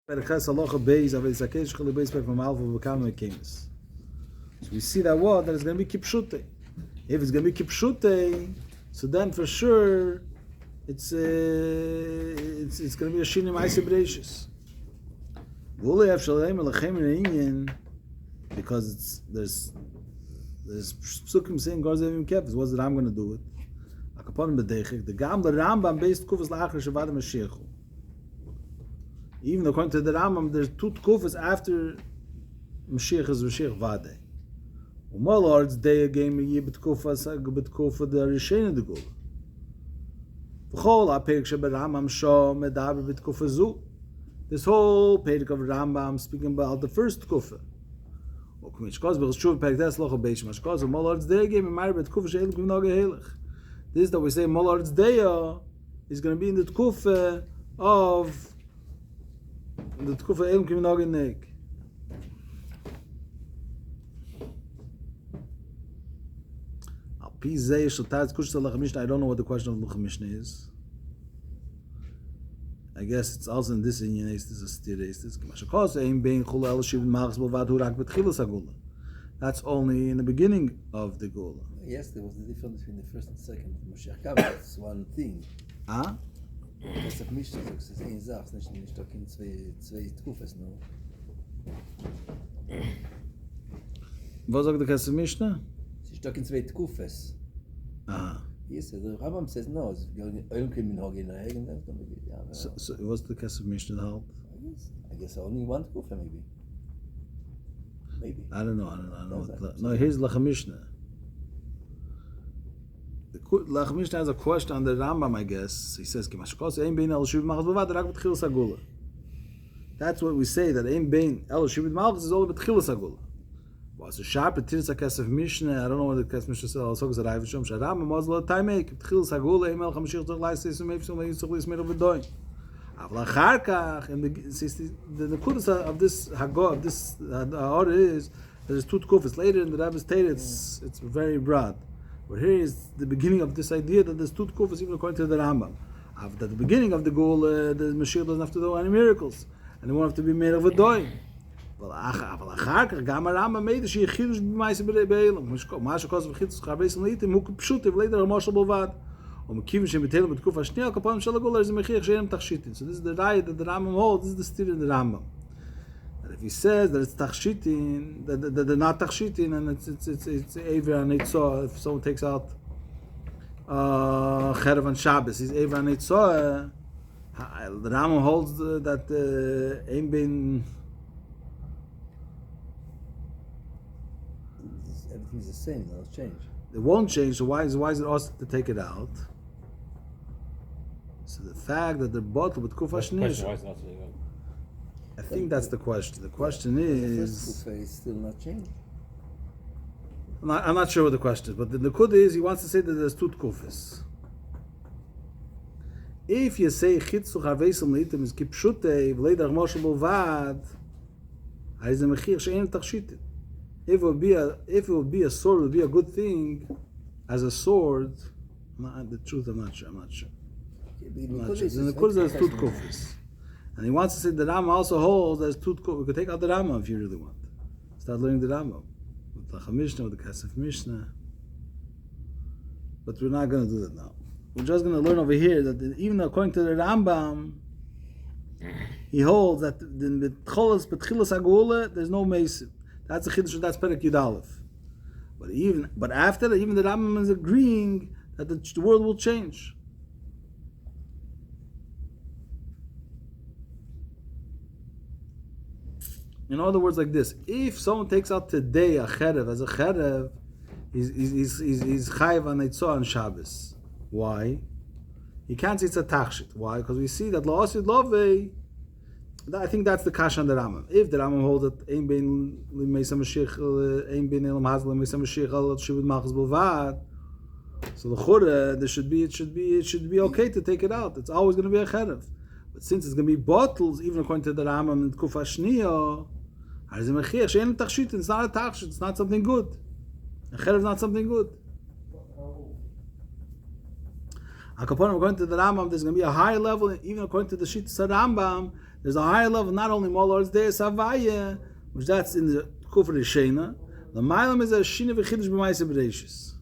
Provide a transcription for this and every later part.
So we see that what? That it's going to be kipshute. If it's going to be kipshute, so then for sure it's going to be a shinim isobracious. Because there's psukim saying Garzevim Kefis. What's the Ram going to do it? The Gam the Rambam based kufas la'achar shavada Mashiach. Even according to the Rambam, there's two kufas after Mashiach is Mashiach Vade. Umalords day game a year betkufa the Rishena de Gula. V'chol ha-perik sheba Rambam shah medaber betkufa zu. This whole perik of Rambam speaking about the first kufa. This is that we say Molard's Deya is going to be in the Tkufa of the Tkufa Elim Kiminogin Nek. I don't know what the question of the Mishnah is. I guess it's also in this Inyan, this is a stiris. That's only in the beginning of the Gula. Yes, there was a difference between the first and second. Moshiach Kav, that's one thing. Ah? Das ist Mishnah, das ist eine Sache, nicht in zwei Tkufes, no. Was sagt der Kesef Mishnah? Sie ist in zwei Tkufes. Ah. Yes, the Rambam says no. It's going to So what's the Kesef Mishnah hold? I guess only one Tkufa, maybe. I don't know. No, here's Lach Mishnah. The Lach Mishnah has a question on the Rambam, I guess. He says, that's what we say, that Ein Bein El Shivit Malchus is all about Tchilas Agula. Was a sharp Tirsa Kesef Mishnah, I don't know what the Kesef Mishnah says, also because I have Shom Rambam was a lot of time make. Tchilas Agula, Ein Melch HaMashiach Tzach Lai Seisum Eifsum Lai Yitzchak Lai Smeir V'doin. The Nekudas of this Haggadah, of this order is there's two Tkufas. Later in the Rebbe's Torah, it's very broad. But here is the beginning of this idea that there's two Tkufas, even according to the Rambam. At the beginning of the goal, the Mashiach doesn't have to do any miracles, and they won't have to be made of a doy. But Gam Rambam made the Shechidush b'Maaseh Be'elam. Mashiach calls v'chitzos Chavesim Leitim Hu Pshutiv later Moshe Bovad. So this is the right that the Rambam holds. This is the stir in the Rambam. And if he says that it's tachshitin, that they're not tachshitin, and it's Ever and Eitzah, if someone takes out Cherev and Shabbos, he's Ever and Eitzah. The Rambam holds that Ein Bein. Everything's the same. It'll change. It won't change. So why is it also to take it out? So the fact that they're bottled with kufa shnish. I think that's the question. The question is. The kufa is still not changed. I'm not sure what the question is, but the Nakud is he wants to say that there's two kufas. If you say chitzu chavesim leitim is kipshute v'leidach moshe bovad, ha'is the mechir she'en tachshitin. If it would be a sword, it would be a good thing as a sword. The truth, I'm not sure. The Nakud there's two kufas. And he wants to say the Rambam also holds there's two kufas. We could take out the Rambam if you really want. Start learning the Rambam. With the Mishnah, with the Kesef Mishnah. But we're not going to do that now. We're just going to learn over here that even according to the Rambam, he holds that in the Tcholas Betchilas Agula, there's no Mesim. That's a Chiddush, that's Perek Yud Aleph. But after that, even the Rambam is agreeing that the world will change. In other words, like this: if someone takes out today a cherev as a cherev, he's chayiv on Eitzah on Shabbos. Why? He can't say it's a tachshit. Why? Because we see that la'asid lovei. I think that's the kasha on the Rambam. If the Rambam holds that ein bein l'meisa Mashiach, ein bein elam hazal l'meisa Mashiach al shivud malchus b'vad, so the chura it should be okay to take it out. It's always going to be a cherev. But since it's going to be bottles, even according to the Rambam in Kufa Shniya, it's not a tachshit, it's not something good. A cherev is not something good. According to the Rambam, there's going to be a higher level, even according to the Shittas Rambam, There's a higher level, not only Molor's Deus Havaya, which that's in the Kufr Shena. The Mailam is a Shina v'Chiddush b'Maisa B'Reishis.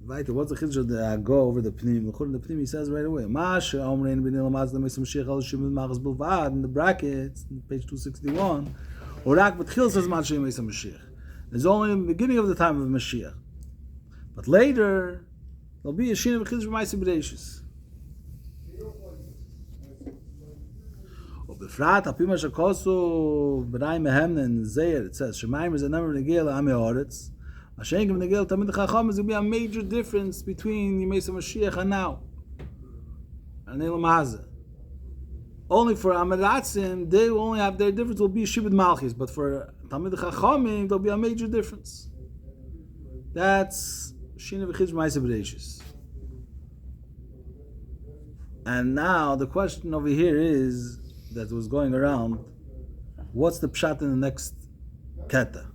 Right, what's the Chiddush of the go over the Pnim? The Pnim, he says right away, Masha Omrein b'Nei Lamaz l'Meisa Mashiach al Shimon Machas Bilvad, in the brackets, page 261, Orak B'Tchil says Masha Meisa Mashiach. It's only in the beginning of the time of Mashiach. But later, there'll be a Shina v'Chiddush b'Maisa B'Reishis. Befrat apima shakosu b'nai mehemnen zeir. It says Shemayim is a number of negel ami oretz. Mashenkim negel tamid chacham is going to be a major difference between Yemei Mashiach and now. And Elam Hazeh. Only for Amiratzim, they will only have their difference will be Shibud Malchis, but for Tamid Chachamim there'll be a major difference. That's Shina v'Chiddush b'Maisa B'Reishis. And now the question over here is that was going around, what's the pshat in the next keta?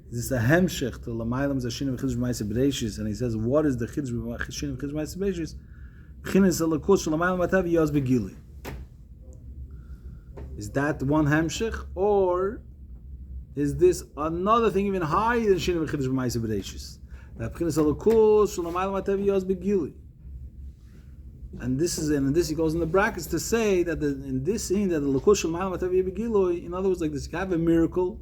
Is this a hemshech to Lamaylam Zashina v'Chiddush b'Maisa B'Reishis? And he says, what is the Chiddush v'Chiddush b'Maisa B'Reishis? B'chinas alakus Lamaylam Atav Yaz Begili. Is that one hemshech, or is this another thing even higher than Shina v'Chiddush b'Maisa B'Reishis? That b'chinas alakus Lamaylam Atav Yaz Begili. And this he goes in the brackets to say that in this scene that the Lakush Ma'al Matavi Begiloi, in other words, like this, you have a miracle,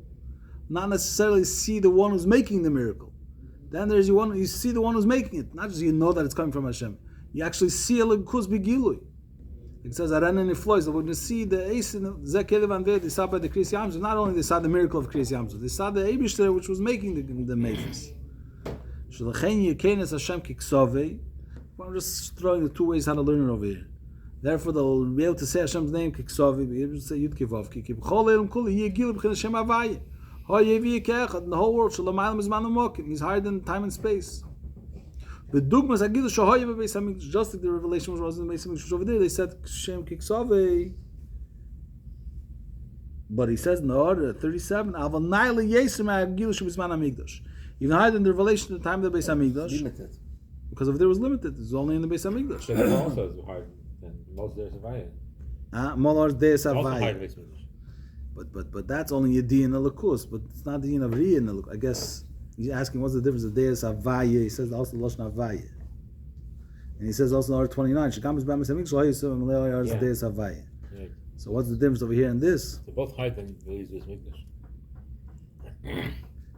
not necessarily see the one who's making the miracle. Then there's you see the one who's making it, not just you know that it's coming from Hashem. You actually see a Lakush Begiloi. It says Aran and Iflois, when you see the Ace in Zekelev and Ved, they saw by the Kriyas Yamsuf, not only they saw the miracle of Kriyas Yamsuf, they saw the Eibishter which was making the Mephis. Shalachem Yekenes Hashem Kiksovei. I'm just throwing the two ways how to learn it over here. Therefore, they'll be able to say Hashem's name, Kiksovi, be able to say Yud Kivov, Kikib, Chol Elam Kuli, Yegil, B'chin Hashem Havaya. Ho Yevi Yekechad, in the whole world, Shalom is Manamokim, he's higher than time and space. But Dugmas Agil, Shahoye Beis HaMikdash, just like the revelation was in the Beis HaMikdash over there, they said Hashem Kiksovi. But he says in the order 37, Aval Naila Yesem Agil Shubizman HaMikdash. Even higher than the revelation at the time of the Beis HaMikdash. Limited. Because if there was limited, it's only in the Beis HaMikdash. So that also is higher than most Deus Havaya. Molor's Deus Also higher than Havaya. Beis Hamikdash. But that's only a Di in the Lakus, but it's not the Din of Ri in the Lakus. I guess he's asking what's the difference of Deus Havaya. He says also Lashon Havaya. And he says also in order 29, Shekam is Beis HaMikdash, Lo Yisrael Meleo Yars Deus Havaya. So what's the difference over here in this? They're both higher than Deus Hamikdash.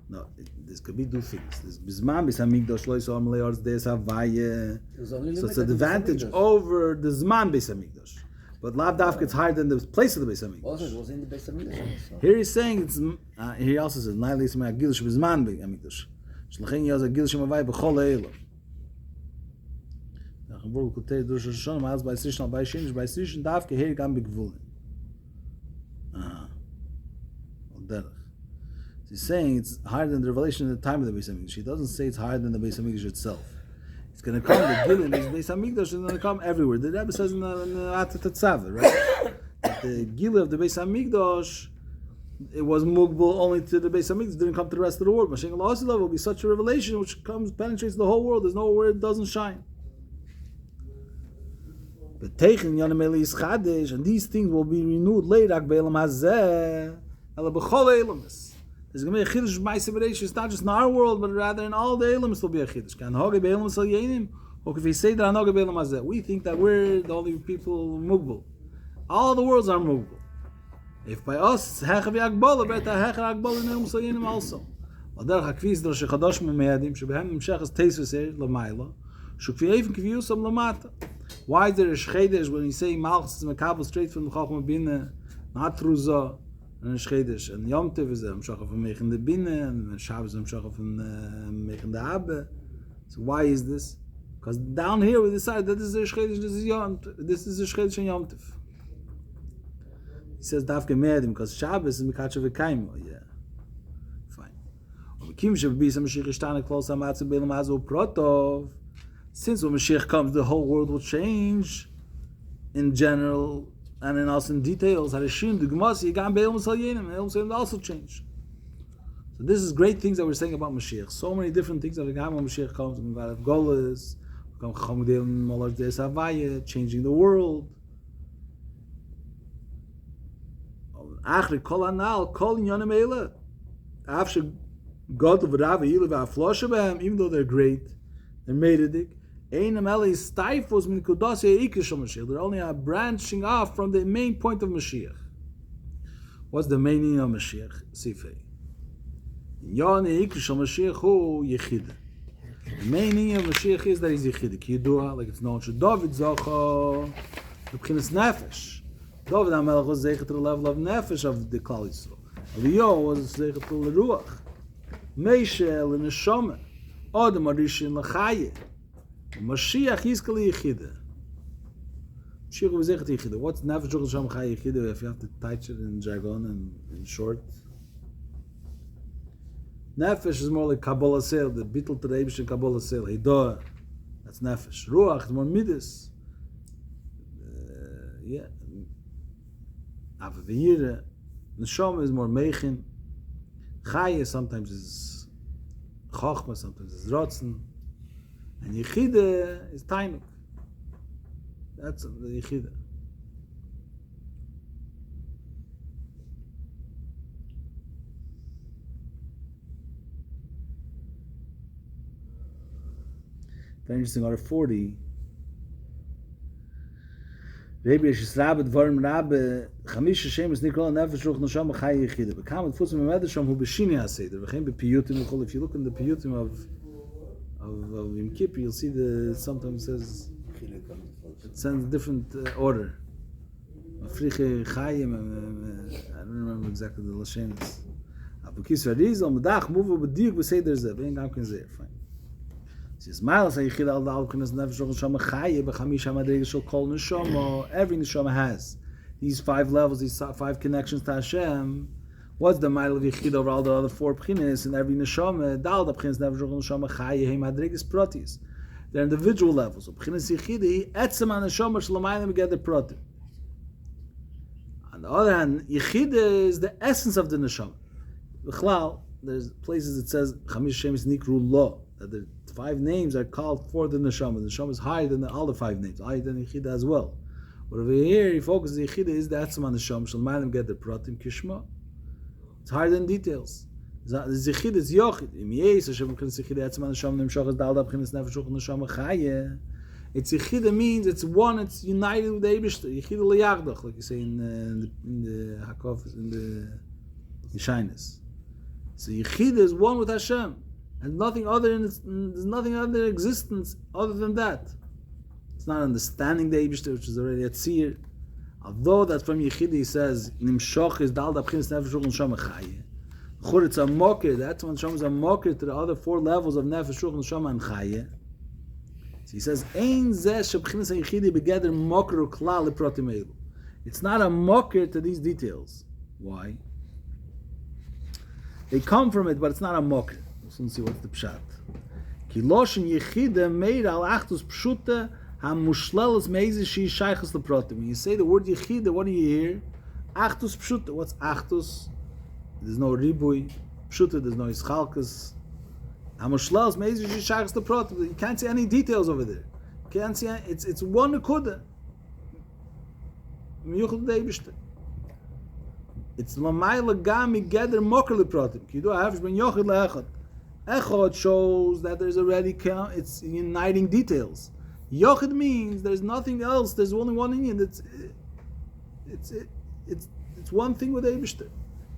No, this could be two things. This Bizman Beis HaMikdash Lo Yisrael Meleo Yars Deus Havaya. So it's an advantage over the Zman Beis HaMikdash. But Lav Dafka it's higher than the place of the Beis HaMikdash. Also, it was in the Beis HaMikdash. Here he's saying it's. He also says, "Nai leisma agil shebizman be'amikdash." Shlachin yaz agil shemavai b'chol ha'elam. Nachavur kutei dush Hashanah ma'az ba'isrish al ba'ishinish ba'isrish and Dafka here gam b'gvulin. He's saying it's higher than the revelation at the time of the Beis HaMikdash. He doesn't say it's higher than the Beis HaMikdash itself. It's going to come, the Gilin is Beis HaMikdash is going to come everywhere. The Rebbe says in the Atat Tzava, right? That the Gilin of the Beis HaMikdash, it was mugbal only to the Beis HaMikdash, it didn't come to the rest of the world. Mashiach al will be such a revelation which penetrates the whole world. There's nowhere it doesn't shine. But Teichen Yonim Eli is Chadesh, and these things will be renewed later. Be'elam hazeh, ela b'chol elamis. There's going to be a chiddush b'Maisa B'Reishis. It's not just in our world, but rather in all the elamis will be a chiddush. Can hoge be'elam sal yenim, or if we say that hoge be'elam hazeh, we think that we're the only people mugbal. All the worlds are mugbal. If by us it's hechav yakbola, but hechav yakbola in elam sal yenim also. V'derech hakvis dra shechadosh me'meyadim shebehem nimshachas teisvus l'mayla shukvi even kviusam l'mata. Why is there a shchedesh when you say malchus is mekabel straight from the chachma binah, not through zah? And Shchedesh and Yom Tov is Mshachah from Meichen the Binah, and Shabbos Mshachah from Meichen the Abba. So why is this? Because down here we decide that this is a Shchedesh, this is a Shchedesh and Yom Tov. He says Dafke Me'edim because Shabbos is Mikacha V'Kaimo. Yeah, fine. Since when Mashiach comes, the whole world will change in general. And then also in details, Harishim, the Gemasi, Yigam Be'elam Salyenim, and Elam also change. So this is great things that we're saying about Mashiach. So many different things that we have when Mashiach comes. We're going to have Golas, changing the world. Achri kol anal, kol inyanim eila. After God of Rav Yilu v'afloshe b'hem, even though they're great, they're meridik, einam elei stifos min kudasi ha'ikri shel Mashiach. They're only branching off from the main point of Mashiach. What's the main meaning of Mashiach? Sifei. Inyan ha'ikri shel Mashiach hu yechida. The main meaning of Mashiach is that he's yechida. Ki yidua, like it's known, David zocho b'chinas nefesh. David HaMelech was zeichet to the level of nefesh of the Klal Yisrael. Eliyahu was zeichet to the ruach. Meishel in the Neshama. Adam Arishin l'chayeh. Mashiach Yizkali Yechida. Mashiach was zeichet Yechida. What's nefesh ruach l'sham chayeh Yechida if you have to touch it in jargon and in short? Nefesh is more like Kabbalah Sel, the bittul to the Eibush and Kabbalah Sel. Hidah, that's nefesh. Ruach is more midas. Yeah. Avaviyira. Neshama is more meichin. Chaya sometimes is chochma, sometimes is rotzen. And Yechida is tainuk. That's the Yechida. Very interesting, order 40. Rebbe Yeshis Rabbe Dvarim Rabbe Chamish Hashem is Nikol Nefesh Ruch Neshama Chai Yechida. Bekam et Futzim Medrasham Hu B'Shini HaSeder. V'chein B'Piyutim L'chol. If you look in the Piyutim of Yom Kippur, you'll see the sometimes says it sends different order. Afriche Chayim. I don't remember exactly the Lashenis. Abukis Radizal Medach Muvu B'Diuk B'Seder Zeh. V'chein Gam Ken Zeh. Fine. Says Miles Yechida Al Dal K'nes Nefesh Ruch Neshama Chai B'Chamish HaMadrega Shel Kol Neshama. Every Neshama has these 5 levels, these 5 connections to Hashem. What's the mile of Yechida over all the other 4 pchines? And every Neshama, Dal the pchines Nefesh Ruch Neshama Chai Heim Madregas Protis. They're individual levels. So pchines Yechida Etzem HaNeshama Shlomayim Begeder Protim. On the other hand, Yechida is the essence of the Neshama. B'chlal, there's places it says Chamish Hashem is Nikru Lo. That the 5 names are called for the Neshama. The Neshama is higher than all the 5 names, higher than Yechida as well. But over here, he focuses Yechida is the Etzem HaNeshama Shlomayim Begeder Protim Kishma. It's higher than details. The Yechida is Yochid. Im Yes, Hashem B'chinas Yechida Etzem HaNeshama Nimshach Es Dal Da B'chinas Nefesh Ruch Neshama Chayeh. It's Yechida means it's one, it's united with the Eibishter. Yechida L'Yagdach, like you say in the Hakov, in the Yeshainis. So Yechida is one with Hashem. And nothing other in there's nothing other existence other than that. It's not understanding the Eibishter, which is already at Tzir. Although that from Yechida he says, Nimshach is Dal Da B'chinas Nefesh Ruch Neshama Chayeh. Chur, it's a mocker. That's when Neshama is a mocker to the other 4 levels of Nefesh Ruch Neshama and Chayeh. So he says, Ein zeh sheb'chinas Yechida begeder mocker u'klal leprotim elu. It's not a mocker to these details. Why? They come from it, but it's not a mocker. Let's see what's the pshat. Ki loshen Yechida meir al achtus pshuta ha-mushleles meizes she shaychus leprotim. When you say the word Yechida, what do you hear? Achtus pshuta. What's achtus? There's no ribui. Pshuta, there's no ischalkus. Ha-mushleles meizes she shaychus leprotim. You can't see any details over there. You can't see any, it's one nekuda. Miyuchad deibishter. It's lamayla gami geder moker leprotim. Ki do havish ben yochid leechad. Echad shows that there's already it's uniting details. Yochid means there's nothing else. There's only one Indian. It's one thing with the Eibishter.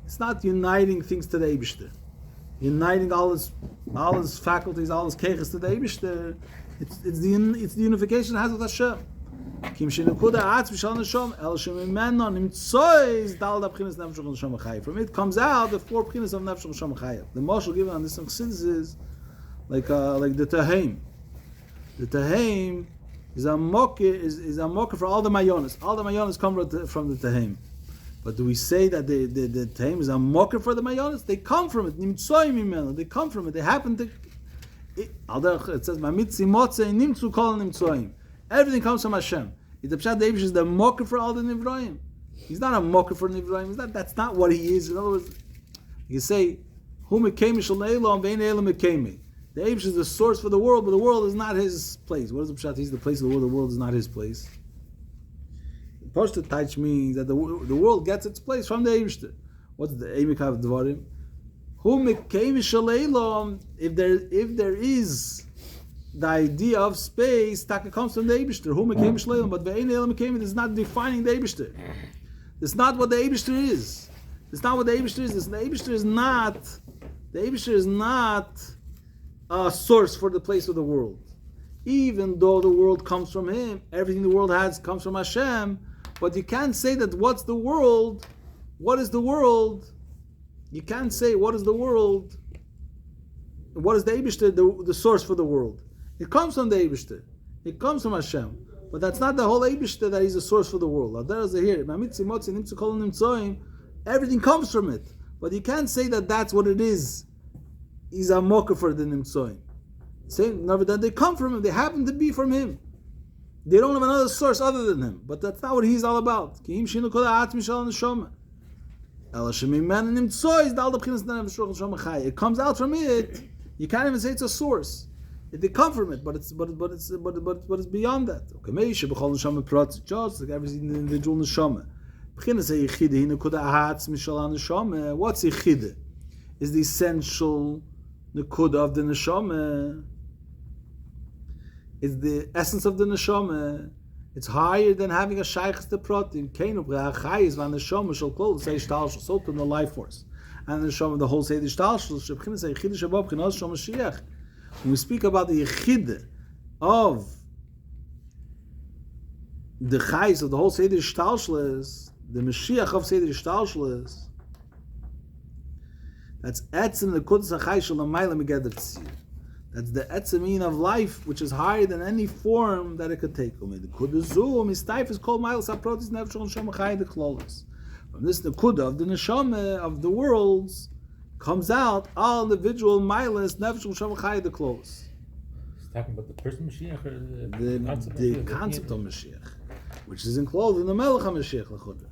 It's not uniting things to the Eibishter. Uniting all his faculties, all his keches to the Eibishter. It's the unification it has with Hashem. Kim shenekuda atz v'shal neshama el shemimeno nimtzois dal da b'chinas nefesh ruch neshama chayah. From it comes out the 4 b'chinas of nefesh ruch neshama chayah. The mashal given on this Chassidus is like the Taheim. The Taheim is a mocker for all the mayonis. All the mayonis come from the Taheim. But do we say that the Taheim is a mocker for the mayonis? They come from it. Nimtzoim mimeno. They come from it. They happen to. It says mamitzi motze nimtzu kol nimtzoim. Everything comes from Hashem. The Pshat Davish is the mocker for all the Nivraim. He's not a mocker for Nivraim. That's not what he is. In other words, you say, Hu mekemi shel ne'elam ve'ein elam mekemi. The Davish is the source for the world, but the world is not his place. What is the Pshat? He's the place of the world is not his place. Poshta Taich means that the world gets its place from the Eibishter. What's the Eimikav Dvarim? If there is the idea of space, Taka comes from the Eibishter. But the Eibishter is not defining the Eibishter. It's not what the Eibishter is. It's not what the Eibishter is. The Eibishter is not a source for the place of the world. Even though the world comes from Him, everything the world has comes from Hashem, but you can't say that what's the world? What is the world? You can't say what is the world? What is the Eibishter, the source for the world? It comes from the Eibishter. It comes from Hashem. But that's not the whole Eibishter that is the source for the world. Everything comes from it. But you can't say that that's what it is. He's a mocker for the Nimtzoim. Same, that they come from Him. They happen to be from Him. They don't have another source other than Him. But that's not what He's all about. It comes out from it. You can't even say it's a source. They come from it, but it's beyond that. Just like every individual neshama. What's yichide? Is the essential nekuda of the neshama. It's the essence of the neshama. It's higher than having a shaykhs to pratim. So to the life force. And the neshama, the whole seder shtalshus. When we speak about the yichide of the chayis of the whole seder shtalshus, the Mashiach of seder shtalshus, that's etzem the kudus hachai shalamayla megeder tzir. That's the etzemin of life, which is higher than any form that it could take. The kudazu mistaif is called ma'il saprotis nefshul neshama chai the klolos. From this nekuda of the neshama of the worlds comes out all individual milas nefshul neshama chai the klolos. He's talking about the person Mashiach or the concept of Mashiach, which is enclosed in the Melech HaMashiach l'chuda.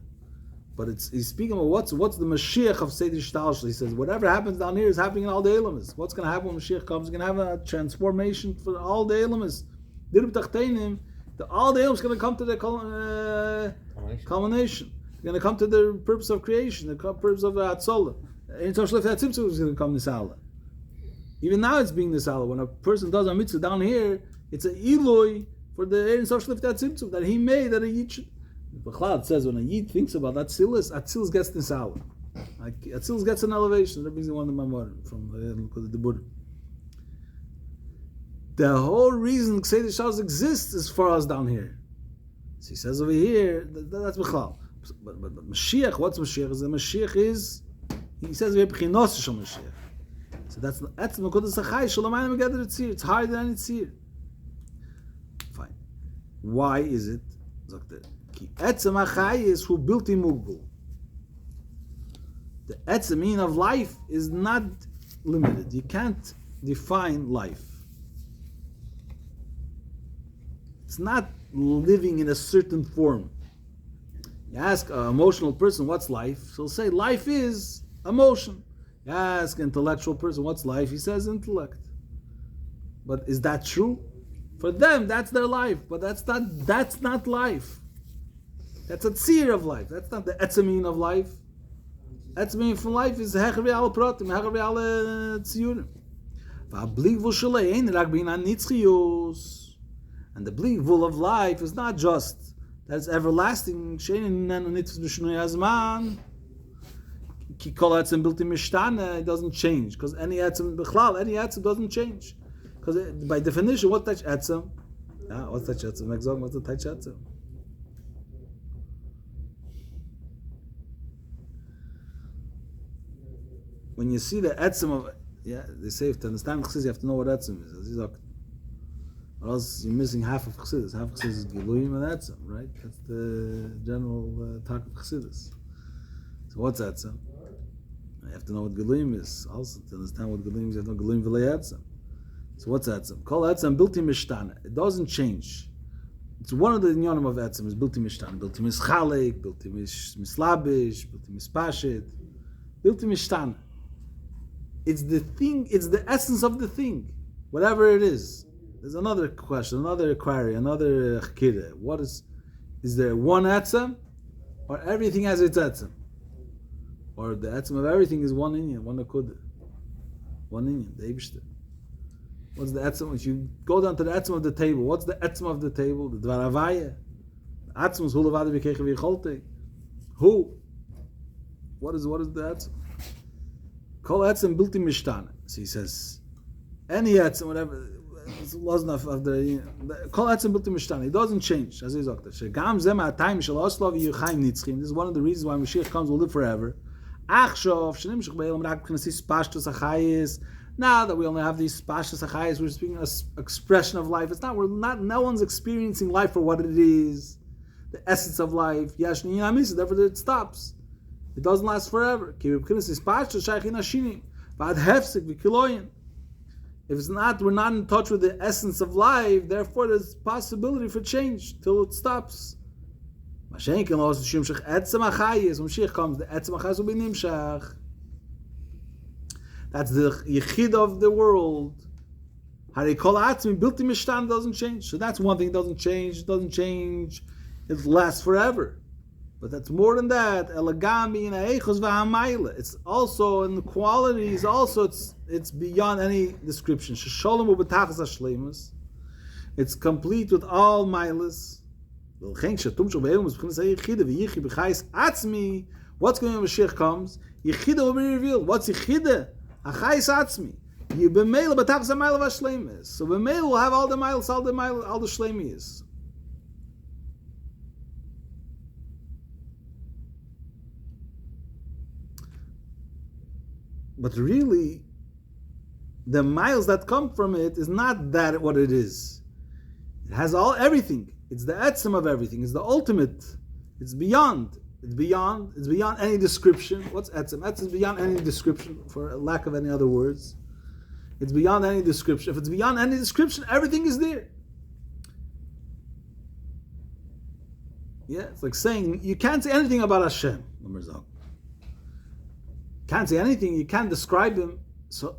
But he's speaking about what's the Mashiach of Seder Shtalshel. He says whatever happens down here is happening in all the Elamis. What's going to happen when Mashiach comes? He's going to have a transformation for all the Elamis. All the Elamis are going to come to their culmination. They're going to come to the purpose of creation, the purpose of Atzolah. In Toshlev Tzimtzum is going to come Nisala. Even now it's being Nisala. When a person does a mitzvah down here, it's an Eloi for the Ein Toshlev Tzimtzum that he made that a Yid. Bechlad says when a Yid thinks about that Atzilus gets Nisala. Like Atzilus gets an elevation. That brings me one of my mother from the Buddha. The whole reason Kseder Shas exists is for us down here. So he says over here that's Bechlad. But Mashiach, what's Mashiach? The Mashiach is, he says we have B'chinos Shal Mashiach. So that's the Nekudas Hachai Shalamayim Megeder Tzir. It's higher than any tzir. Fine. Why is it? Ki etzem hachai is who built imugul. The etzemin of life is not limited. You can't define life. It's not living in a certain form. You ask an emotional person, what's life? So he'll say, life is emotion. You ask an intellectual person, what's life? He says, intellect. But is that true? For them, that's their life. But that's not life. That's a tzir of life. That's not the etzemin of life. Etzemin from life is hecher v'al pratim, hecher v'al tziyurim. V'abligvul shalei ein rak b'inyan nitzchiyus. And the bligvul of life is not just that it's everlasting. Shein nenu nitzchus b'shnui hazman. Ki kol etzem bilti mishtana. It doesn't change because any etzem doesn't change. Because by definition, what touch etzem? What's touch etzem? What's the touch etzem? When you see the etzem of, they say to understand chassidus, you have to know what etzem is. Or else you're missing half of chassidus. Half of chassidus is giluyim and etzem, right? That's the general talk of chassidus. So what's etzem? You have to know what giluyim is. Also, to understand what giluyim is, you have to know giluyim v'lei etzem. So what's etzem? Kol etzem bilti mishtana. It doesn't change. It's one of the inyanim of etzem is bilti mishtana. Bilti mischalek, bilti mislabish, bilti mispashit, bilti mishtana. It's the thing, it's the essence of the thing, whatever it is. There's another question, another query, another chkira. What is, Is there one etzem, or everything has its etzem? Or the etzem of everything is one inyan, one akudah, one inyan, the Eibishter. What's the etzem? If you go down to the etzem of the table, what's the etzem of the table? The dvar havaya. The etzem is hu levada v'kecha v'yicholte. Who? What is the etzem? Kol etzem bilti mishtana. So he says, any etzem, whatever, it was enough of the kol etzem bilti mishtana. It doesn't change. As he sagt, shegam zeh ma'atayim shel oslo v'yuchayim nitzchim. This is one of the reasons why Mashiach comes will live forever. Achshov shenimshach be'elam rak b'knesis pashtus achayis. Now that we only have these pashtus achayis, we're speaking an expression of life. It's not. We're not. No one's experiencing life for what it is, the essence of life. Yesh niyan misa. Therefore, it stops. It doesn't last forever. If it's not, we're not in touch with the essence of life, therefore there's possibility for change till it stops. When Mashiach comes, the etzem achayis will be nimshach. That's the yichid of the world. Hari kol atzmi bilti mishtan doesn't change. So that's one thing, it doesn't change, it lasts forever. But that's more than that. It's also in the qualities. Also, it's beyond any description. Shalom ubetachas hashleimus. It's complete with all milas. What's going on when Mashiach comes? Yichida will be revealed. What's yichida? Achayis atzmi. You b'meila betachas hamayla v'hashleimus. So b'meila will have all the milas, all the shleimis. But really, the miles that come from it is not that what it is. It has everything. It's the etzem of everything. It's the ultimate. It's beyond any description. What's etzem? Etzem is beyond any description, for lack of any other words. It's beyond any description. If it's beyond any description, everything is there. Yeah, it's like saying you can't say anything about Hashem. Can't say anything, you can't describe him, so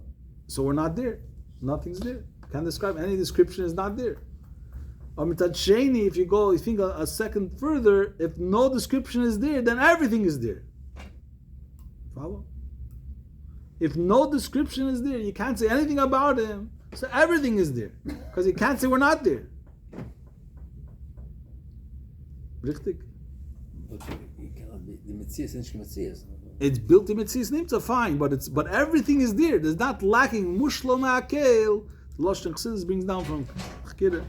we're not there. Nothing's there. Can't describe, any description is not there. If you think a second further, if no description is there, then everything is there. Follow? If no description is there, you can't say anything about him, so everything is there. Because you can't say we're not there. Richtig? But you cannot be, the Metzias is not Metzias. It's built in Metzias Nimtza, fine, but everything is there. There's not lacking. Mushlo me'akel. The Lashon Chassidus brings down from Chkira.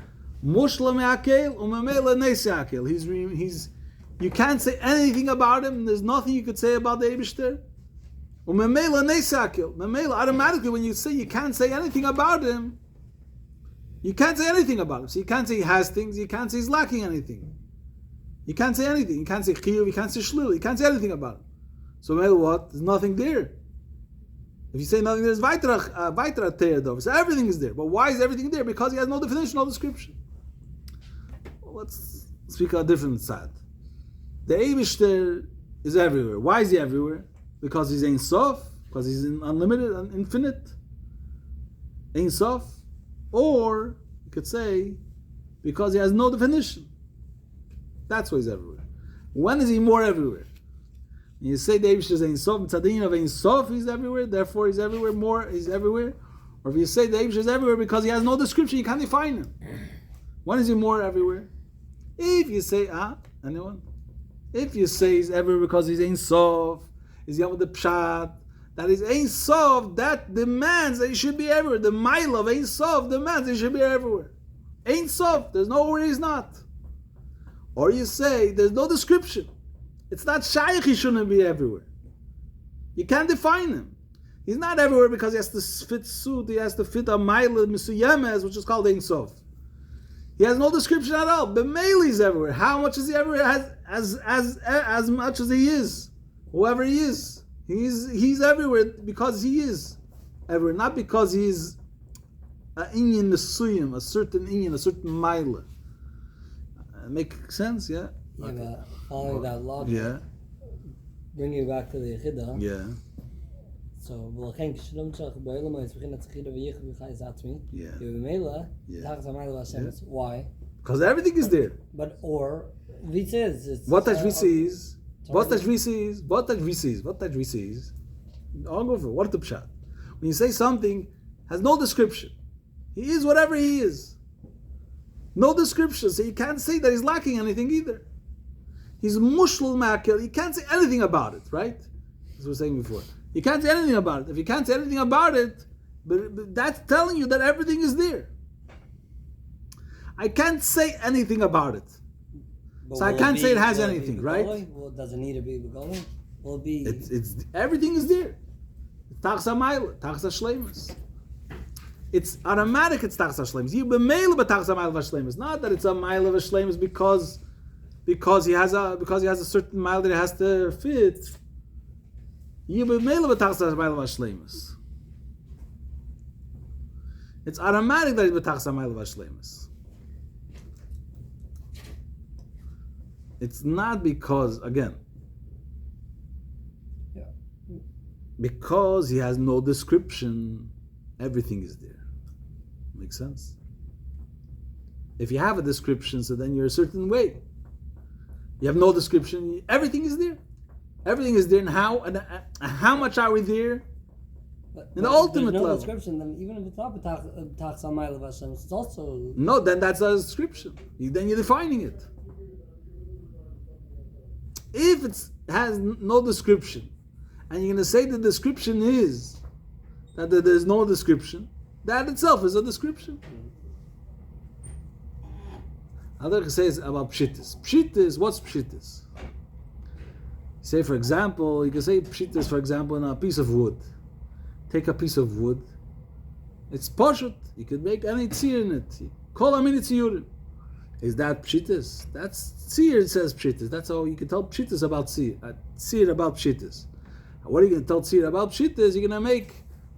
Mushlo me'akel u'memela ne'se'akel. You can't say anything about him. There's nothing you could say about the Eibishter. U'memela ne'se'akel. Memela, automatically when you say you can't say anything about him, you can't say anything about him. So you can't say he has things. You can't say he's lacking anything. You can't say anything. You can't say chiyuv. You can't say shlil. You can't say anything about him. So what? There's nothing there. If you say nothing, there's weiter te'adov. So everything is there. But why is everything there? Because he has no definition, no description. Well, let's speak on a different side. The Eibishter is everywhere. Why is he everywhere? Because he's Ein Sof. Because he's unlimited and infinite. Ein Sof. Or you could say because he has no definition. That's why he's everywhere. When is he more everywhere? You say the Eibishter is Ein Sof, Tzadin of Ein Sof, he's everywhere, therefore he's everywhere, more, he's everywhere. Or if you say the Eibishter is everywhere because he has no description, you can't define him. When is he more everywhere? If you say, anyone? If you say he's everywhere because he's Ein Sof, he's Yom the Pshat, that is Ein Sof, that demands that he should be everywhere. The mile of Ein Sof demands he should be everywhere. Ein Sof, there's nowhere he's not. Or you say there's no description. It's not shaykh, he shouldn't be everywhere. You can't define him. He's not everywhere because he has to fit suit, he has to fit a mile misuyemes, which is called Ein Sof. He has no description at all. B'meili is everywhere. How much is he everywhere? As much as he is. Whoever he is. He's everywhere because he is everywhere. Not because he's an inyan mesuyim, a certain inyan, a certain mile. Make sense? Yeah? Yeah, but following that logic, bringing it back to the Yechidah. Yeah. So, ולכן כשלום שלך בעולם היצמחין הצחידה ויחד וחי זעצמי, Yeah. ובמילא, Yeah. תחת המים להשם, why? Because everything is there. But or wie says it's What touch VCs? What touch VCs? What touch VCs? What touch VCs? I'll go for what the pshat. When you say something has no description, he is whatever he is. No description, so you can't say that he's lacking anything either. He's mushlul makil. You can't say anything about it, right? As we were saying before, you can't say anything about it. If you can't say anything about it, but that's telling you that everything is there. I can't say anything about it. But So I will can't say it has will be anything, right? begoli? Well, does it need to be begoli? Will it be? It's everything is there. Tachsa maila, tachsa shleimus. It's automatic. It's tachsa shleimus. You b'meila b'tachsa maila v'shleimus. Not that it's a maila v'shleimus because he has a certain mile that it has to fit. You b'meila b'tachsa maila v'shleimus. It's automatic that it's b'tachsa maila v'shleimus. It's not because, again, because he has no description, everything is there. Makes sense? If you have a description, so then you're a certain way. You have no description, everything is there. Everything is there, and how much are we there? In the ultimate there's no level. description, then even if it's not b'tachsa ma'ila v'Hashem, it's also No, then that's a description. Then you're defining it. If it has no description, and you're going to say the description is that there's no description, that itself is a description. Other says about pshitis. Pshitis, what's pshitis? Say, for example, you can say pshitis, for example, in a piece of wood. Take a piece of wood. It's poshut. You could make any tzir in it. Kol amini tziurim. Is that pshitis? That's tzir, it says pshitis. That's how you can tell pshitis about tzir. Tzir about pshitis. What are you going to tell tzir about pshitis? You're going to make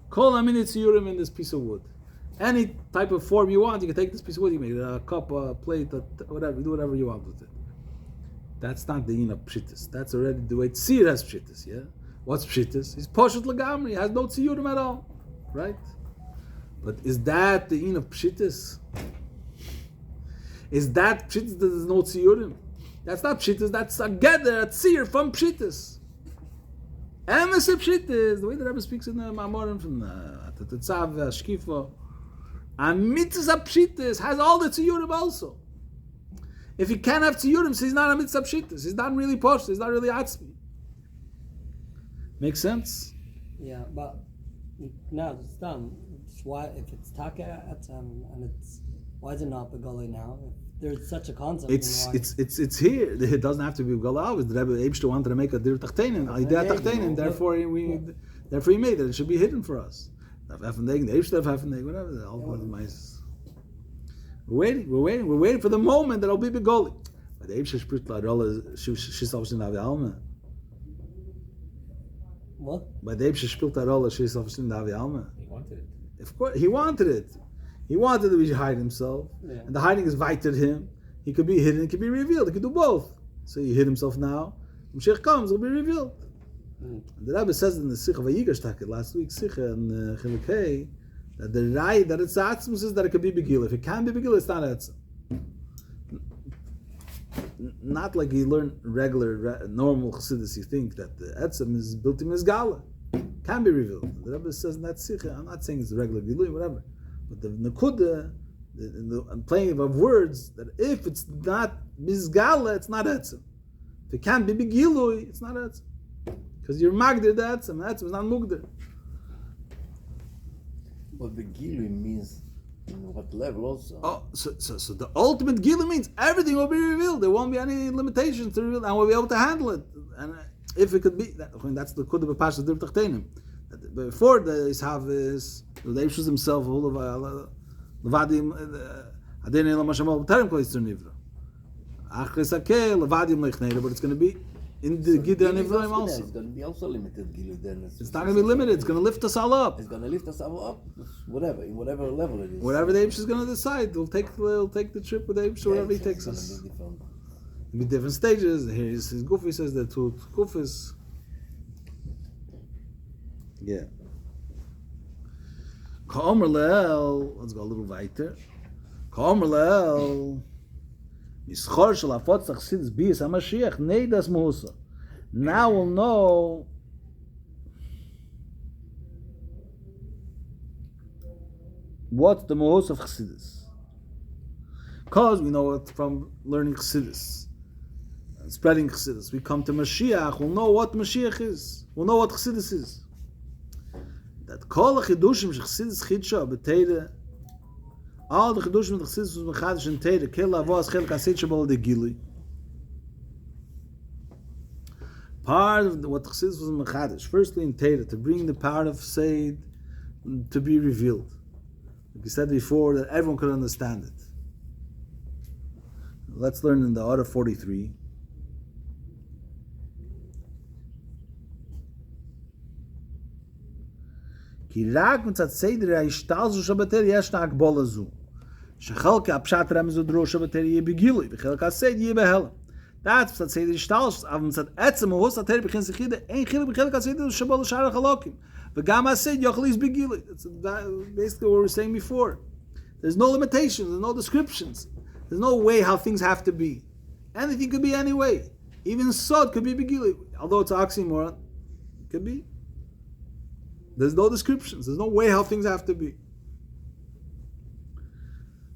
kol amini tziurim in this piece of wood. Any type of form you want, you can take this piece of wood, you make it a cup, a plate, whatever, do whatever you want with it. That's not the yin of pshitis. That's already the way tzir has pshitis, yeah? What's pshitis? He's poshut lagamri, he has no tziyurim at all, right? But is that the yin of pshitis? Is that pshitis that there's no tziyurim? That's not pshitis, that's a gather, a tzir from pshitis. Emes pshitis, the way the Rebbe speaks in the Mamorim from the Tetzav, Shkifa, and mitzvah pshitis has all the tziyurim also. If he can't have tziyurim, so he's not a mitzvah pshitis. He's not really posh. He's not really atzmi. Makes sense? yeah. But now it's done. It's why if it's taka and it's why is it not begoli now? If there's such a concept. It's here. It doesn't have to be galav. The Rebbe Eibshter wanted to make a dir tachtenin, idea tachtenin. Therefore he made it. It should be hidden for us. Whatever. All part of the mice. We're waiting for the moment that it'll be begoli. But the Eibshter spricht la rolle she's in the alma. What? By the Eibshter spielt a rolle she's in the alma. He wanted it. Of course, he wanted it. He wanted to hide himself, and the hiding is vited him. He could be hidden, it could be revealed. He could do both. So he hid himself now. When Mashiach comes, it'll be revealed. The Rebbe says in the Sikha Vayigash last week's Sikha in Chiluk Hey, that the right that it's atzmus is that it could be begil. If it can't be begil, it's not atzm. Not like you learn regular, normal chassidus. You think that the etzem is built in Mizgala, can be revealed. The Rebbe says in that Sikha, I'm not saying it's regular gilui, whatever, but the nekuda, I'm playing of words that if it's not Mizgala, it's not etzem. If it can't be begilui, it's not etzem. Because you're magdir the etzem is not mugdir. But the Gilui means in what level also? Oh, so the ultimate gila means everything will be revealed. There won't be any limitations to reveal, and we'll be able to handle it. And if it could be, that's the kudah b'pashas dir tachtenim. Before the Ishavis, the Eibshus himself, all of levadim adin elam hashamal b'terem kol yitzur nivra. Achris hakel levadim leichnei, but it's going to be in the Gidra Nivraim also. It's going to be also limited Gilui then. It's not going to be limited. It's going to lift us all up. It's going to lift us all up, whatever, in whatever level it is. Whatever the Eibshus is going to decide, we'll take the trip with the Eibshus wherever he takes us. It'll be different stages. Here his Gufi says the two Gufis. Yeah. Ka'omer le'el, let's go a little weiter. Ka'omer le'el, Mischor shel afotz chassidus bias HaMashiach neidas muhusa. Now we'll know what's the muhus of chassidus. Because we know it from learning chassidus, and spreading chassidus. We come to Mashiach, we'll know what Mashiach is. We'll know what chassidus is. That kol chidushim shechassidus chidsha b'teire, all the chidushim of chassidus was mechadish in teire, kel avos chel kasid shabal de gili. Part of what chassidus was mechadish, firstly in teire, to bring the power of Seid to be revealed. Like we said before, that everyone could understand it. Let's learn in the order 43. כי רק מצד סדר ההשתלשלות שבתר ישנה הגבלה זו. שחלק הפשט רמז ודרוש שבתר יהיה בגילוי, וחלק הסדר יהיה בהלם. דעת מצד סדר ההשתלשלות, אבל מצד עצם ההוס התר בכן סחידה, אין חילק בחלק הסדר שבו לשאר החלוקים. וגם הסדר יוכל להיס בגילוי. That's basically what we were saying before. There's no limitations, there's no descriptions. There's no way how things have to be. Anything could be any way. Even sod could be begili. Although it's oxymoron, it could be. There's no descriptions. There's no way how things have to be.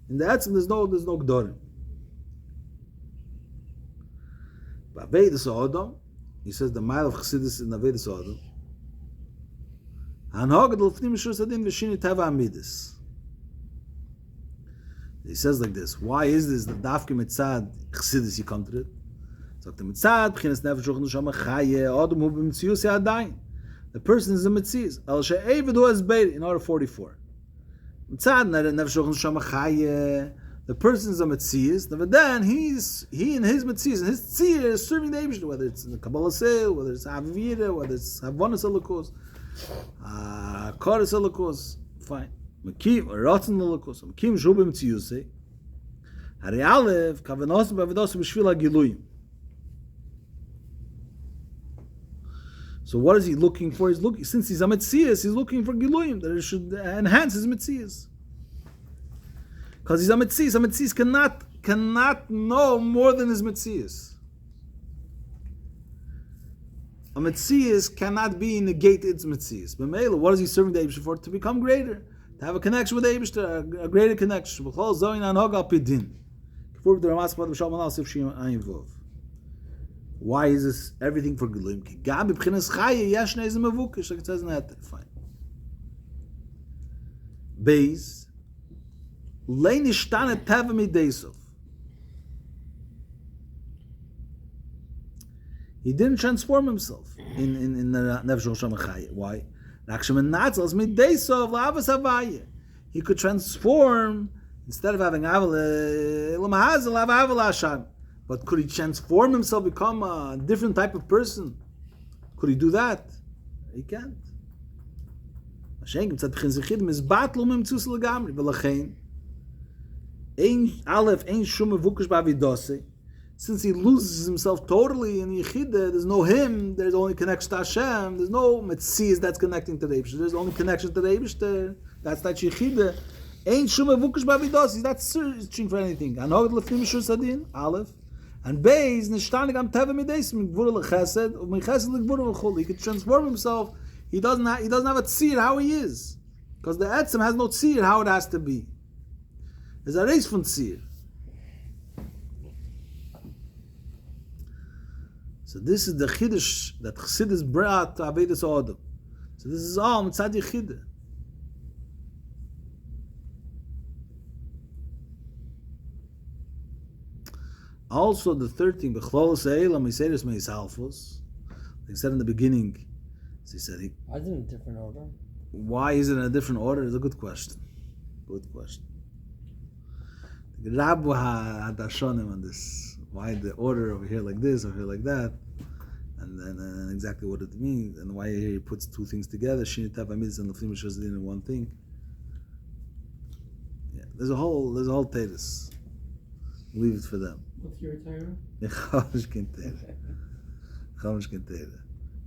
In the Etzim, there's no Gdorim. But Avedis Odom, he says the mile of Chassidus in Avedis Odom. Hanhogad l'fnim mishur sadim v'shini teva amidis. He says like this, why is this that dafke mitzad chassidus you come to it? So the mitzad b'chinas nefesh uch neshama chaye odom hu b'mitzius yadayin. The person is a mitzius. Al she'evid hu esbeir in order 44. Mitzad nefesh uch neshama chaye. The person is a mitzius. But then he in his mitzius, and his tzir is serving the Eibishter, whether it's in the Kabbalah Seil, whether it's Avivira, whether it's Havonas Elikos, Koris Elikos, fine. Mekim rotzen l'lokos. Mekim shubim tziyusei. Hari Aleph kavanos b'avidos b'shvil ha'giluyim. So what is he looking for? He's looking, since he's a metzias, he's looking for giluyim that it should enhance his metzias. Because he's a metzias cannot know more than his metzias. A metzias cannot be negate its metzias. But Mela, what is he serving the Eibishter for? To become greater. To have a connection with the Eibishter, a greater connection. Why is this everything for Gelim? Like it says in that. Fine. Beis. He didn't transform himself in the Nefesh Rosham Chaya. Why? He could transform, instead of having Aval, but could he transform himself, become a different type of person? Could he do that? He can't. Since he loses himself totally in Yechida, there's no him, there's only connection to Hashem, there's no Metzias that's connecting to the Eibishter, there's only connection to the Eibishter, that's that Yechida. Ain't Shum Avukish Bavidos, he's not searching for anything. Anogad Lefnim Mishur Sadin, Aleph. And Beis, Nishtanig Am Teva Mideis, Mikvur L'Chesed, or Michesed L'Gvur L'Chol. He could transform himself, he doesn't have a tzir how he is. Because the Etzem has no tzir how it has to be. There's a race from tzir. So this is the Chiddush that Chassidus brought to Avedis Odom. So this is all Mitzad Yechida. Also the third thing, B'chlolos Eilam Miseris Meisalfos. Like I said in the beginning, as he said, Why is it in a different order? Why is it in a different order? It's a good question. Good question. The Rabbi had Hashonim on this. Why the order over here like this, over here like that, and exactly what it means, and why here he puts two things together, Shinitav Amids and Lefnim Shazadin in one thing. Yeah, there's a whole teres. Leave it for them. What's your Torah? Chomish Kintera.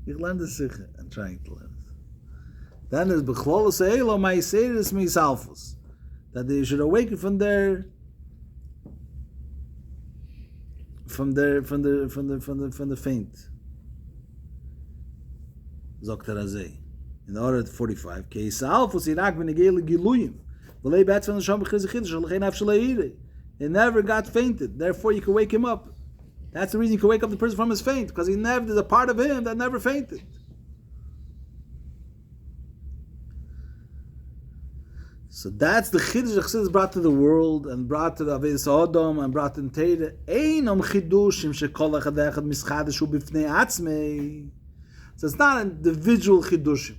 Ich learn the Sikha. I'm trying to learn it. Then there's B'chlolos Eilo Ma'iseiris Meisalfos, that they should awaken from their from the faint. Sagt azay. In order 45, Keisal was Iraq when Gele Giluyim. Belay bats from the Sham Khizkhid, Shalkhain Afshalayri. He never got fainted. Therefore, you can wake him up. That's the reason you can wake up the person from his faint, because there's a part of him that never fainted. So that's the Chiddush that Chassidus brought to the world, and brought to the Avedis Odom, and brought in Teire. Einam Chidushim shekol echad echad mischadishu b'fnei atzmei. So it's not individual Chidushim.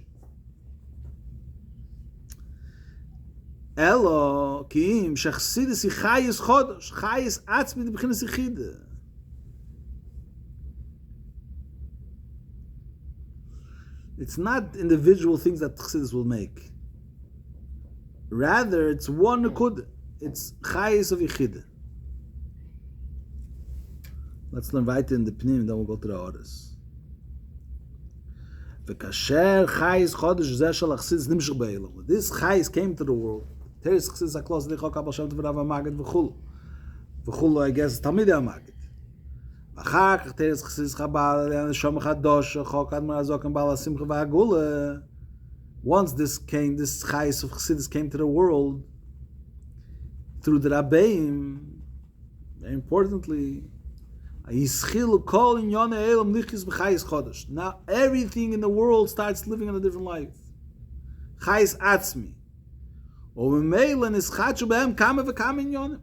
Elo, kiim, shechsidis chayis chodosh, chayis atzmi d'bchinas yichide. It's not individual things that Chassidus will make. Rather, it's one nekud. It's chayis of yichide. Let's learn weiter in the Pnim, then we'll go to the orders. V'kasher chayis chodosh zeh shel Chassidus nimshach be'elam. This chayis came to the world. Teres Chassidus HaKlos Lichok Abba Shem Tov Rav HaMagid v'chulu. V'chulu, I guess, Talmidei HaMagid. V'achar kach Teres Chassidus Chabad Neshama Chadosh Chok Ad Marazok and Bala Simcha V'Agula. Once this chayis of Chassidus came to the world through the Rabbeim, very importantly, Yischilu Kol Inyone Elam Lichis B'chayis Chodosh. Now everything in the world starts living in a different life. Chayis Atzmi.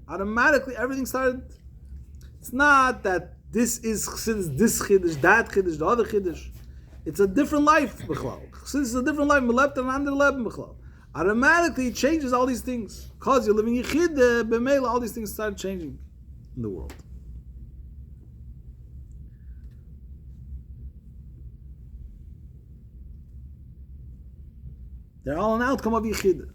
Automatically everything started. It's not that this is Chassidus, this Chiddush, that Chiddush, the other Chiddush. It's a different life. Chassidus is a different life. Automatically it changes all these things. Because you're living Yichid, b'meila, all these things start changing in the world. They're all an outcome of Yichid.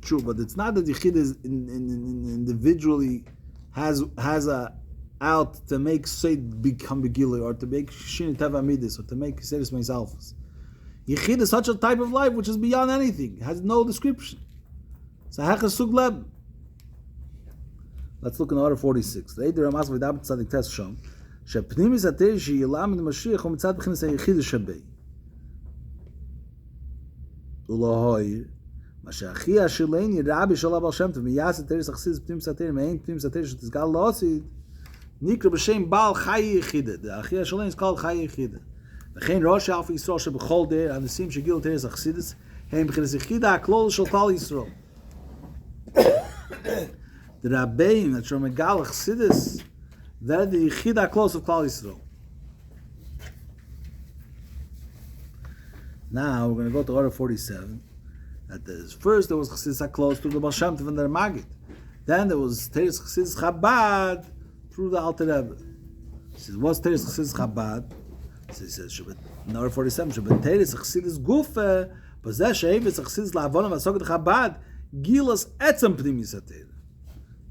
True, but it's not that Yichid is individually has a out to make Seid become Begili, or to make Shin Teva Midis, or to make Seidus Meisalfas. Yichid is such a type of life which is beyond anything. It has no description. It's a Hechasug Leb. Let's look in order 46. Reid Ramas V'dab Tzadik Tes Shom, Shepnimis Atei Sheyilam Mashiach U'mitzad B'chinas HaYichid Shabei. Ulohoir, Mashiach Shileni Rabbi Shalom Baal Shem Tov Miyas Teres Chassidus Pnim Sater Mein Pnim Sater Shetizgal Losid Nikra B'Shem Baal Chai Yichide. The Achia Shileni is called Chai Yichide. V'chein Rosh Alf Yisrael Shebechol Der and the Sim Shegil Teres Chassidus Heim B'chinas Yichida HaKlol Shel Klal Yisrael. The Rabbeim that from Megal Chassidus, they're the Yichida HaKlol of Klal Yisrael. Now we're going to go to order 47. First there was Chassidus HaKlos through the Baal Shem Tov and the Magid. Then there was Teres Chassidus Chabad through the Alter Rebbe. He says, what's Teres Chassidus Chabad? So he says, in order 47, Shabbat Teres Chassidus Gufe, Bazeh She'evetz Chassidus La'avonah V'asok Chabad, Gilas Etzem Pnimis HaTeir.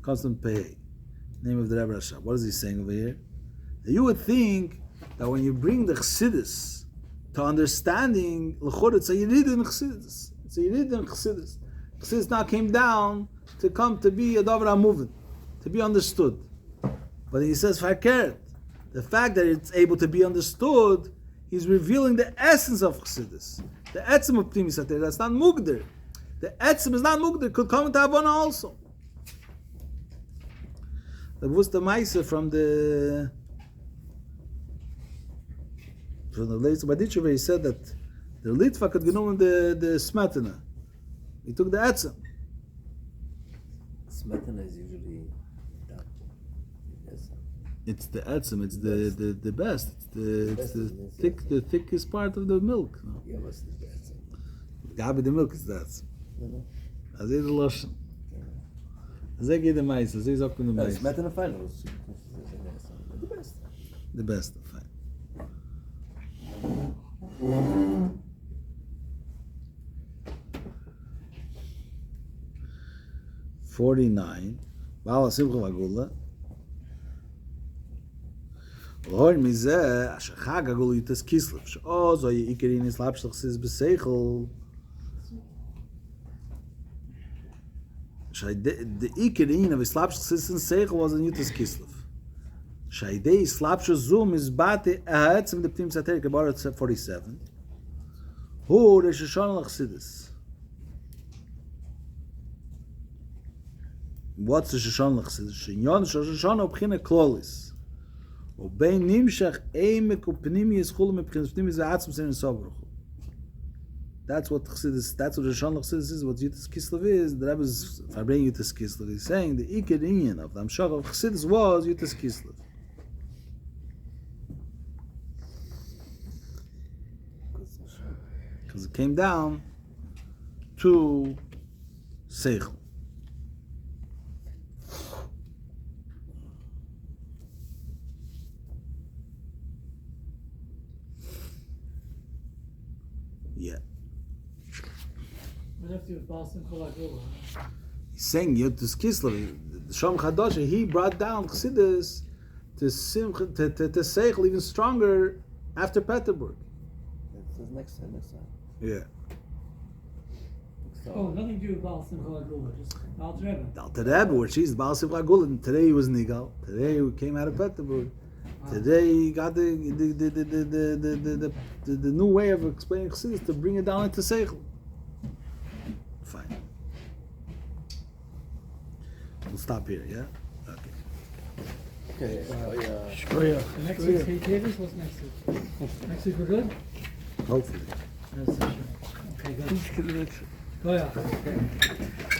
Constant Pei. Name of the Rebbe Rashab. What is he saying over here? You would think that when you bring the Chassidus to understanding, L'chor, it's a Yerid in Chassidus. It's a Yerid in Chassidus. Chassidus now came down to come to be a Dover HaMuven, to be understood. But he says, Fakert, the fact that it's able to be understood, he's revealing the essence of Chassidus. The Etzem of Pnimis HaTeir, that's not Mugder. The Etzem is not Mugder, could come into Havana also. That was the Maisa from the latest Baditchev, he said that the Litva could genommen the Smetana. He took the Etzem. Smetana is usually that. Yes. It's the Etzem, it's the best. It's the thickest part of the milk. No? Yeah, what's the best? Gabi the milk is the Etzem. As is the Loshen. As I get the mice, as is up in the mice. Smetana final. The best. The best, fine. $49. Baal Simcha V'Agula. L'hor mizeh, asher Chag Agula Yites Kislev, she'o zo yi'ikerin islap shel Chassidus b'seichel. The ikerin of islap shel Chassidus in seichel was in Yites Kislev. Shaidei slapshu zoom is bate ha'etzem de pnim sater Gemara 47. Hu Rosh Hashanah l'chsidus. What's Rosh Hashanah l'chsidus? Shinyon Rosh Hashanah b'china klolis. Ubein nimshach eimek upnimi yischulu mebchinas pnimi za'atzim serin sobruchu. That's what Chassidus, that's what Rosh Hashanah Chassidus is, what Yutas Kislev is. The Rebbe is, if I bring Yutas Kislev, he's saying the Iker Inyan of the Amshach of Chassidus was Yutas Kislev. Because it came down to Seichel. Yeah. He's saying Yutas Kislev, the Shom Chadosha, he brought down Chassidus to Seichel even stronger after Peterburg. It's next time. Yeah. Oh, nothing to do with Baal Simcha Agula, just Alter Rebbe. Alter Rebbe, where she's Baal Simcha Agula, and today he was Nigal. Today he came out of Peterburg. Today he got the new way of explaining Chassidus to bring it down into Seichel. Fine. We'll stop here, yeah? Okay. Okay. Next week's Hey Davis, what's next week? Next week we're good? Hopefully. Okay, good. Go yeah.